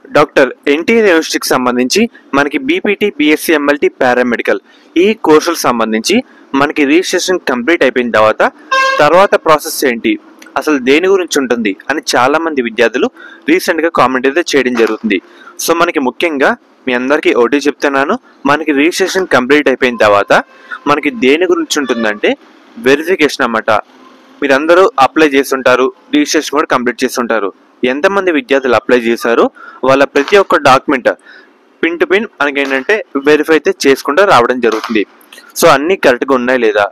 Doctor NTR యూనివర్సిటీకి సంబంధించి మనకి బీపీటీ, బీఎస్సీ, ఎంఎల్టీ, పారామెడికల్ ఈ కోర్సులకు సంబంధించి మనకి రిజిస్ట్రేషన్ కంప్లీట్ అయిపోయిన తర్వాత ప్రాసెస్ ఏంటి, అసలు దేని గురించి ఉంటుంది అని చాలామంది విద్యార్థులు రీసెంట్గా కామెంట్ అయితే చేయడం జరుగుతుంది. సో మనకి ముఖ్యంగా మీ అందరికీ ఒకటి చెప్తున్నాను, మనకి రిజిస్ట్రేషన్ కంప్లీట్ అయిపోయిన తర్వాత మనకి దేని గురించి ఉంటుందంటే వెరిఫికేషన్ అన్నమాట. మీరందరూ అప్లై చేస్తుంటారు, రిజిస్ట్రేషన్ కూడా కంప్లీట్ చేస్తుంటారు. ఎంతమంది విద్యార్థులు అప్లై చేశారో వాళ్ళ ప్రతి ఒక్క డాక్యుమెంట్ పిన్ టు పిన్ మనకి ఏంటంటే వెరిఫై అయితే చేసుకుంటూ రావడం జరుగుతుంది. సో అన్నీ కరెక్ట్గా ఉన్నాయా లేదా,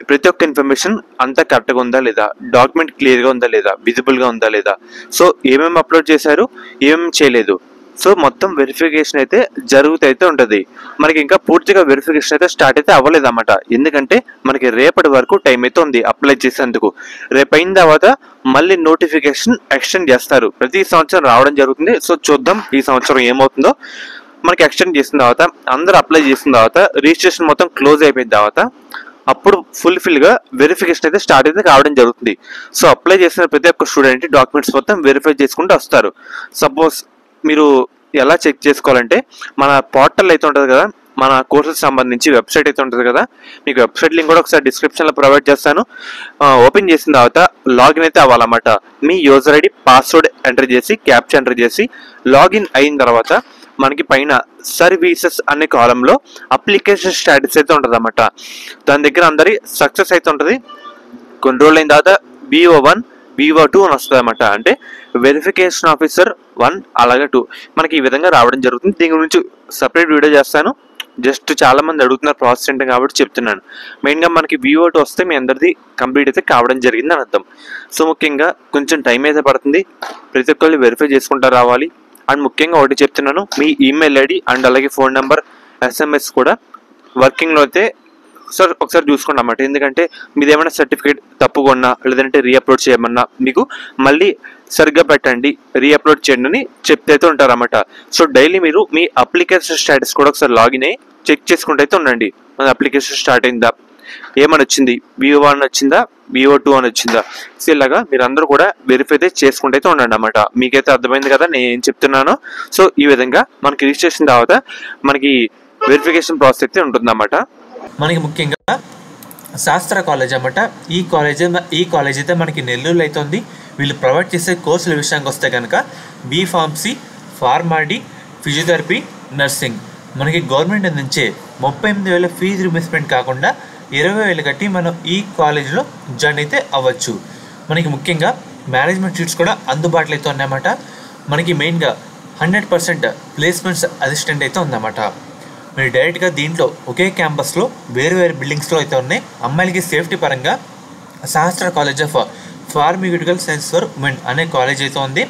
ప్రతి ఒక్క ఇన్ఫర్మేషన్ అంతా కరెక్ట్గా ఉందా లేదా, డాక్యుమెంట్ క్లియర్గా ఉందా లేదా, విజిబుల్గా ఉందా లేదా, సో ఏమేమి అప్లోడ్ చేశారు, ఏమేమి చేయలేదు, సో మొత్తం వెరిఫికేషన్ అయితే జరుగుతూ ఉంటుంది. మనకి ఇంకా పూర్తిగా వెరిఫికేషన్ అయితే స్టార్ట్ అయితే అవ్వలేదు అన్నమాట. ఎందుకంటే మనకి రేపటి వరకు టైం అయితే ఉంది అప్లై చేసేందుకు. రేపు అయిన తర్వాత మళ్ళీ నోటిఫికేషన్ ఎక్స్టెండ్ చేస్తారు. ప్రతి సంవత్సరం రావడం జరుగుతుంది. సో చూద్దాం ఈ సంవత్సరం ఏమవుతుందో. మనకి ఎక్స్టెండ్ చేసిన తర్వాత అందరూ అప్లై చేసిన తర్వాత రిజిస్ట్రేషన్ మొత్తం క్లోజ్ అయిపోయిన తర్వాత అప్పుడు ఫుల్ఫిల్గా వెరిఫికేషన్ అయితే స్టార్ట్ అయితే కావడం జరుగుతుంది. సో అప్లై చేసిన ప్రతి ఒక్క స్టూడెంట్ డాక్యుమెంట్స్ మొత్తం వెరిఫై చేసుకుంటూ వస్తారు. సపోజ్ మీరు ఎలా చెక్ చేసుకోవాలంటే మన పోర్టల్ అయితే ఉంటుంది కదా, మన కోర్సులకు సంబంధించి వెబ్సైట్ అయితే ఉంటుంది కదా, మీకు వెబ్సైట్ లింక్ కూడా ఒకసారి డిస్క్రిప్షన్లో ప్రొవైడ్ చేస్తాను. ఓపెన్ చేసిన తర్వాత లాగిన్ అయితే అవ్వాలన్నమాట. మీ యూజర్ ఐడి, పాస్వర్డ్ ఎంటర్ చేసి, క్యాప్చా ఎంటర్ చేసి లాగిన్ అయిన తర్వాత మనకి పైన సర్వీసెస్ అనే కాలంలో అప్లికేషన్ స్టాటస్ అయితే ఉంటుంది అన్నమాట. దాని దగ్గర అందరి సక్సెస్ అయితే ఉంటుంది. కొన్ని రోజులు అయిన తర్వాత BO1, BO2 అని వస్తుంది అన్నమాట. అంటే వెరిఫికేషన్ ఆఫీసర్ 1 అలాగే 2 మనకి ఈ విధంగా రావడం జరుగుతుంది. దీని గురించి సపరేట్ వీడియో చేస్తాను. జస్ట్ చాలా మంది అడుగుతున్నారు ప్రాసెస్ ఏంటి కాబట్టి చెప్తున్నాను. మెయిన్గా మనకి BO2 వస్తే మీ అందరిది కంప్లీట్ అయితే కావడం జరిగింది అని అర్థం. సో ముఖ్యంగా కొంచెం టైం అయితే పడుతుంది, ప్రతి ఒక్కళ్ళు వెరిఫై చేసుకుంటూ రావాలి. అండ్ ముఖ్యంగా ఒకటి చెప్తున్నాను, మీ ఈమెయిల్ ఐడి అండ్ అలాగే ఫోన్ నెంబర్, SMS కూడా వర్కింగ్లో అయితే సార్ ఒకసారి చూసుకోండి అన్నమాట. ఎందుకంటే మీది ఏమైనా సర్టిఫికేట్ తప్పుగా ఉన్నా లేదంటే రీఅప్లోడ్ చేయమన్నా మీకు మళ్ళీ సరిగ్గా పెట్టండి, రీఅప్లోడ్ చేయండి అని చెప్తే ఉంటారన్నమాట. సో డైలీ మీరు మీ అప్లికేషన్ స్టేటస్ కూడా ఒకసారి లాగిన్ అయ్యి చెక్ చేసుకుంటూ అయితే ఉండండి. మన అప్లికేషన్ స్టార్ట్ అయిందా, ఏమని వచ్చింది, BO1 వచ్చిందా, BO2 అని వచ్చిందా. సో ఇలాగా మీరందరూ కూడా వెరిఫై అయితే చేసుకుంటూ అయితే ఉండండి అన్నమాట. మీకైతే అర్థమైంది కదా నేను ఏం చెప్తున్నానో. సో ఈ విధంగా మనకి రిజిస్ట్రేషన్ తర్వాత మనకి వెరిఫికేషన్ ప్రాసెస్ అయితే ఉంటుందన్నమాట. మనకి ముఖ్యంగా శాస్త్ర కాలేజ్ అన్నమాట. ఈ కాలేజ్ అయితే మనకి నెల్లూరులో అయితే ఉంది. వీళ్ళు ప్రొవైడ్ చేసే కోర్సుల విషయానికి వస్తే కనుక B.Pharmacy, ఫార్మాడీ, ఫిజియోథెరపీ, నర్సింగ్. మనకి గవర్నమెంట్ అందించే 38,000 ఫీజు రియంబర్స్మెంట్ కాకుండా 20,000 కట్టి మనం ఈ కాలేజ్లో జాయిన్ అయితే అవ్వచ్చు. మనకి ముఖ్యంగా మేనేజ్మెంట్ సీట్స్ కూడా అందుబాటులో అయితే ఉన్నాయన్నమాట. మనకి మెయిన్గా 100% ప్లేస్మెంట్స్ అసిస్టెంట్ అయితే ఉందన్నమాట. మీరు డైరెక్ట్గా దీంట్లో ఒకే క్యాంపస్లో వేరు వేరు బిల్డింగ్స్లో అయితే ఉన్నాయి. అమ్మాయిలకి సేఫ్టీ పరంగా శాస్త్ర college of pharmaceutical science for women అనే కాలేజ్ అయితే ఉంది.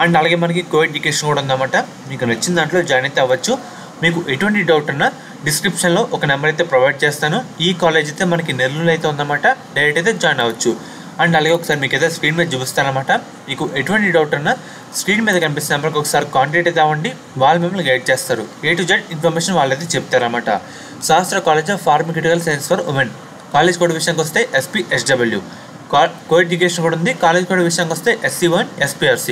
అండ్ అలాగే మనకి కోఎడ్యుకేషన్ కూడా ఉందన్నమాట. మీకు నచ్చిన దాంట్లో జాయిన్ అయితే అవ్వచ్చు. మీకు ఎటువంటి డౌట్ ఉన్నా డిస్క్రిప్షన్లో ఒక నెంబర్ అయితే ప్రొవైడ్ చేస్తాను. ఈ కాలేజ్ అయితే మనకి నెల్లూరులో అయితే ఉందన్నమాట. డైరెక్ట్ అయితే జాయిన్ అవ్వచ్చు. అండ్ అలాగే ఒకసారి మీకు అయితే స్క్రీన్ మీద చూపిస్తానమాట. మీకు ఎటువంటి డౌట్ ఉన్నా స్క్రీన్ మీద కనిపిస్తున్న నెంబర్కి ఒకసారి కాంటాక్ట్ అయితే అవ్వండి. వాళ్ళు మిమ్మల్ని గైడ్ చేస్తారు. A to Z ఇన్ఫర్మేషన్ వాళ్ళైతే చెప్తారన్నమాట. శాస్త్ర college of pharmaceutical science for women. College code విషయానికి వస్తే SPSW. కోఎడ్యుకేషన్ కూడా ఉంది. కాలేజ్ కోడ్ విషయానికి వస్తే SC1 SPRC.